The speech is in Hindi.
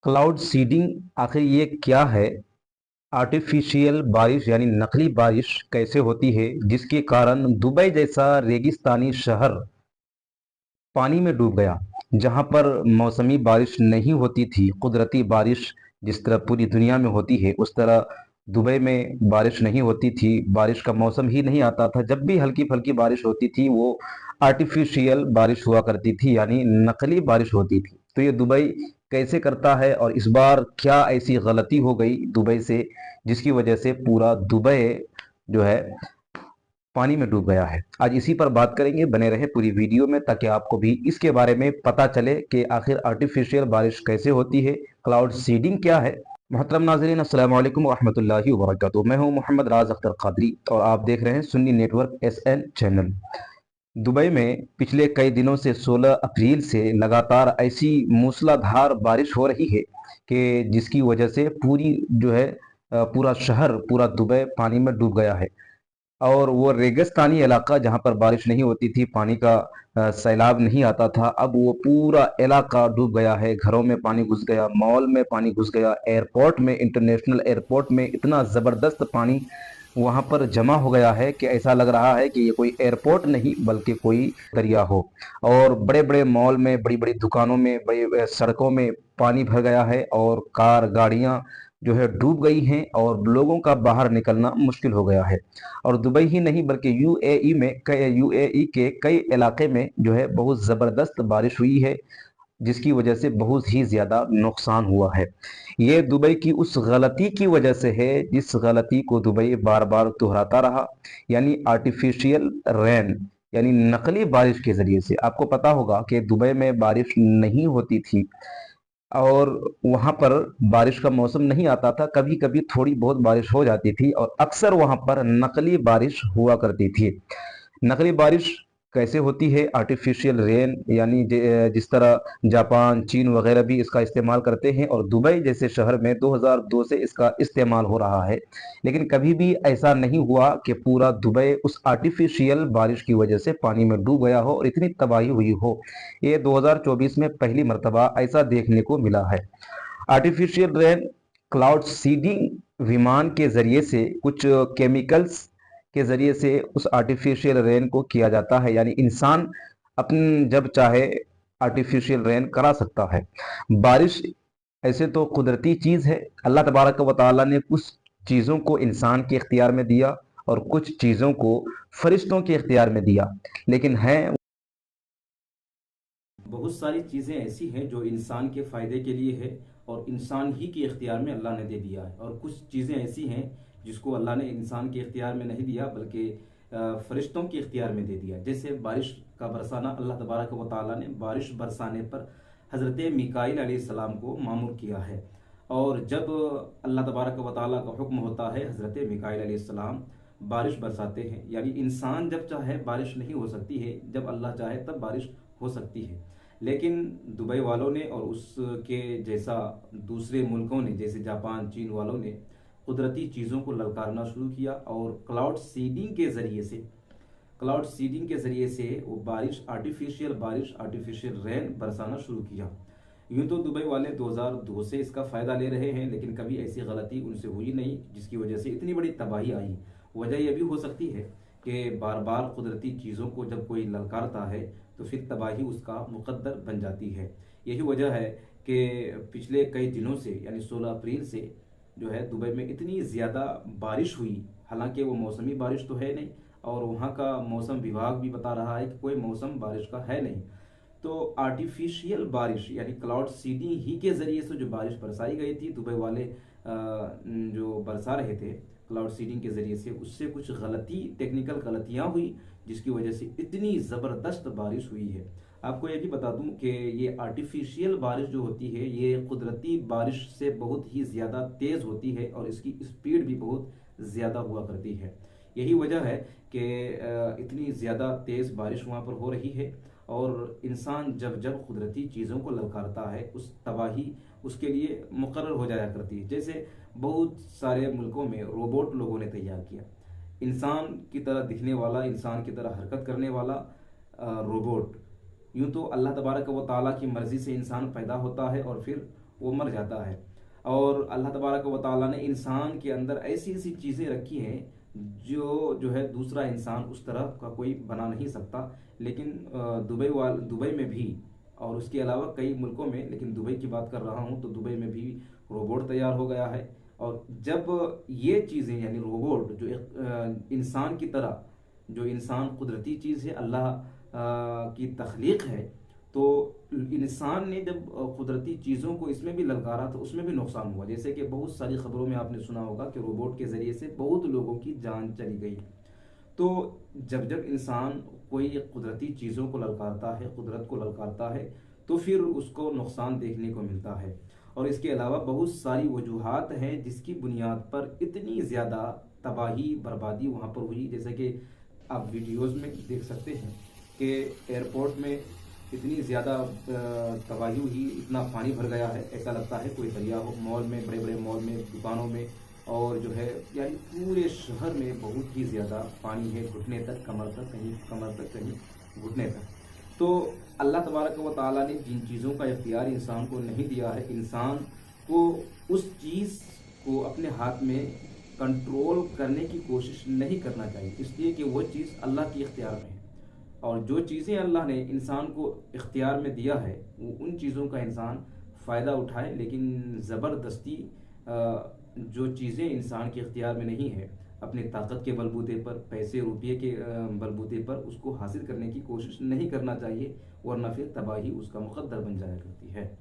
क्लाउड सीडिंग आखिर ये क्या है? आर्टिफिशियल बारिश यानी नकली बारिश कैसे होती है जिसके कारण दुबई जैसा रेगिस्तानी शहर पानी में डूब गया। जहां पर मौसमी बारिश नहीं होती थी, कुदरती बारिश जिस तरह पूरी दुनिया में होती है उस तरह दुबई में बारिश नहीं होती थी। बारिश का मौसम ही नहीं आता था। जब भी हल्की फुल्की बारिश होती थी वो आर्टिफिशियल बारिश हुआ करती थी, यानी नकली बारिश होती थी। तो ये दुबई कैसे करता है और इस बार क्या ऐसी गलती हो गई दुबई से जिसकी वजह से पूरा दुबई जो है पानी में डूब गया है। आज इसी पर बात करेंगे, बने रहे पूरी वीडियो में ताकि आपको भी इसके बारे में पता चले कि आखिर आर्टिफिशियल बारिश कैसे होती है, क्लाउड सीडिंग क्या है। मोहतरम नाज़रीन, अस्सलाम वालेकुम वरहमतुल्लाहि वबरकातुहू। मैं हूं मोहम्मद राज अख्तर कादरी और आप देख रहे हैं Sunni network SN channel. Dubai में पिछले कई दिनों से 16 अप्रैल से लगातार ऐसी मूसलाधार बारिश हो रही है कि जिसकी वजह से पूरी जो है पूरा शहर, पूरा दुबई पानी में डूब गया है। और वो रेगिस्तानी इलाका जहाँ पर बारिश नहीं होती थी, पानी का सैलाब नहीं आता था, अब वो पूरा इलाका डूब गया है। घरों में पानी घुस गया, मॉल में पानी घुस गया, एयरपोर्ट में, इंटरनेशनल एयरपोर्ट में इतना ज़बरदस्त पानी वहाँ पर जमा हो गया है कि ऐसा लग रहा है कि ये कोई एयरपोर्ट नहीं बल्कि कोई दरिया हो। और बड़े बड़े मॉल में, बड़ी बड़ी दुकानों में, बड़ी सड़कों में पानी भर गया है और कार गाड़ियाँ जो है डूब गई हैं और लोगों का बाहर निकलना मुश्किल हो गया है। और दुबई ही नहीं बल्कि यूएई के कई इलाके में जो है बहुत ज़बरदस्त बारिश हुई है जिसकी वजह से बहुत ही ज़्यादा नुकसान हुआ है। ये दुबई की उस गलती की वजह से है जिस गलती को दुबई बार बार दोहराता रहा, यानी आर्टिफिशियल रेन, यानी नकली बारिश के ज़रिए से। आपको पता होगा कि दुबई में बारिश नहीं होती थी और वहाँ पर बारिश का मौसम नहीं आता था। कभी कभी थोड़ी बहुत बारिश हो जाती थी और अक्सर वहाँ पर नकली बारिश हुआ करती थी। नकली बारिश कैसे होती है? आर्टिफिशियल रेन, यानी जिस तरह जापान, चीन वगैरह भी इसका इस्तेमाल करते हैं और दुबई जैसे शहर में 2002 से इसका इस्तेमाल हो रहा है। लेकिन कभी भी ऐसा नहीं हुआ कि पूरा दुबई उस आर्टिफिशियल बारिश की वजह से पानी में डूब गया हो और इतनी तबाही हुई हो। ये 2024 में पहली मर्तबा ऐसा देखने को मिला है। आर्टिफिशियल रेन, क्लाउड सीडिंग विमान के जरिए से, कुछ केमिकल्स के ज़रिए से उस आर्टिफिशियल रेन को किया जाता है। यानी इंसान अपन जब चाहे आर्टिफिशियल रेन करा सकता है। बारिश ऐसे तो कुदरती चीज़ है, अल्लाह तबारक व तआला ने कुछ चीज़ों को इंसान के इख्तियार में दिया और कुछ चीज़ों को फरिश्तों के इख्तियार में दिया। लेकिन हैं बहुत सारी चीज़ें ऐसी हैं जो इंसान के फ़ायदे के लिए है और इंसान ही के इख्तियार में अल्लाह ने दे दिया है, और कुछ चीज़ें ऐसी हैं जिसको अल्लाह ने इंसान के इख्तियार में नहीं दिया बल्कि फरिश्तों के इख्तियार में दे दिया। जैसे बारिश का बरसाना, अल्लाह तबारक व तआला ने बारिश बरसाने पर हज़रत मीकाईल अलैहिस्सलाम को मामूर किया है। और जब अल्लाह तबारक व तआला का हुक्म होता है, हज़रत मीकाईल अलैहिस्सलाम बारिश बरसाते हैं। यानी इंसान जब चाहे बारिश नहीं हो सकती है, जब अल्लाह चाहे तब बारिश हो सकती है। लेकिन दुबई वालों ने और उसके जैसा दूसरे मुल्कों ने, जैसे जापान, चीन वालों ने कुदरती चीज़ों को ललकारना शुरू किया और क्लाउड सीडिंग के ज़रिए से वो बारिश, आर्टिफिशियल रेन बरसाना शुरू किया। यूं तो दुबई वाले 2002 से इसका फ़ायदा ले रहे हैं, लेकिन कभी ऐसी गलती उनसे हुई नहीं जिसकी वजह से इतनी बड़ी तबाही आई। वजह यह भी हो सकती है कि बार बार कुदरती चीज़ों को जब कोई ललकारता है तो फिर तबाही उसका मुकद्दर बन जाती है। यही वजह है कि पिछले कई दिनों से, यानी 16 अप्रैल से जो है दुबई में इतनी ज़्यादा बारिश हुई। हालांकि वो मौसमी बारिश तो है नहीं और वहाँ का मौसम विभाग भी बता रहा है कि कोई मौसम बारिश का है नहीं। तो आर्टिफिशियल बारिश यानी क्लाउड सीडिंग ही के ज़रिए से जो बारिश बरसाई गई थी, दुबई वाले जो बरसा रहे थे क्लाउड सीडिंग के ज़रिए से, उससे कुछ गलती, टेक्निकल गलतियाँ हुई जिसकी वजह से इतनी ज़बरदस्त बारिश हुई है। आपको ये भी बता दूं कि ये आर्टिफिशियल बारिश जो होती है ये कुदरती बारिश से बहुत ही ज़्यादा तेज़ होती है और इसकी स्पीड भी बहुत ज़्यादा हुआ करती है। यही वजह है कि इतनी ज़्यादा तेज़ बारिश वहाँ पर हो रही है और इंसान जब जब कुदरती चीज़ों को ललकारता है उस तबाही उसके लिए मुकर्रर हो जाया करती है। जैसे बहुत सारे मुल्कों में रोबोट लोगों ने तैयार किया, इंसान की तरह दिखने वाला, इंसान की तरह हरकत करने वाला रोबोट। यूं तो अल्लाह तबारक व ताला की मर्ज़ी से इंसान पैदा होता है और फिर वो मर जाता है। और अल्लाह तबारक व तआला ने इंसान के अंदर ऐसी ऐसी चीज़ें रखी हैं जो जो है दूसरा इंसान उस तरह का कोई बना नहीं सकता। लेकिन दुबई में भी और उसके अलावा कई मुल्कों में, लेकिन दुबई की बात कर रहा हूँ, तो दुबई में भी रोबोट तैयार हो गया है। और जब ये चीज़ें यानी रोबोट जो एक इंसान की तरह, जो इंसान कुदरती चीज़ है, अल्लाह की तख्लीक है, तो इंसान ने जब कुदरती चीज़ों को इसमें भी ललकारा तो उसमें भी नुकसान हुआ। जैसे कि बहुत सारी खबरों में आपने सुना होगा कि रोबोट के ज़रिए से बहुत लोगों की जान चली गई। तो जब जब इंसान कोई कुदरती चीज़ों को ललकारता है, कुदरत को ललकारता है, तो फिर उसको नुकसान देखने को मिलता है। और इसके अलावा बहुत सारी वजूहात हैं जिसकी बुनियाद पर इतनी ज़्यादा तबाही बर्बादी वहाँ पर हुई। जैसे कि आप वीडियोज़ में देख सकते हैं कि एयरपोर्ट में इतनी ज़्यादा तबाही हुई, इतना पानी भर गया है, ऐसा लगता है कोई दरिया हो। मॉल में, बड़े बड़े मॉल में, दुकानों में, और जो है यानी पूरे शहर में बहुत ही ज़्यादा पानी है, घुटने तक, कमर तक, कहीं कमर तक, कहीं घुटने तक। तो अल्लाह तबारक व ताला ने जिन चीज़ों का इख्तियार इंसान को नहीं दिया है, इंसान को उस चीज़ को अपने हाथ में कंट्रोल करने की कोशिश नहीं करना चाहिए, इसलिए कि वो चीज़ अल्लाह की इख्तियार में है। और जो चीज़ें अल्लाह ने इंसान को इख्तियार में दिया है, वो उन चीज़ों का इंसान फ़ायदा उठाए, लेकिन ज़बरदस्ती जो चीज़ें इंसान के इख्तियार में नहीं है, अपने ताकत के बलबूते पर, पैसे रुपये के बलबूते पर उसको हासिल करने की कोशिश नहीं करना चाहिए, वरना फिर तबाही उसका मुक़द्दर बन जाया करती है।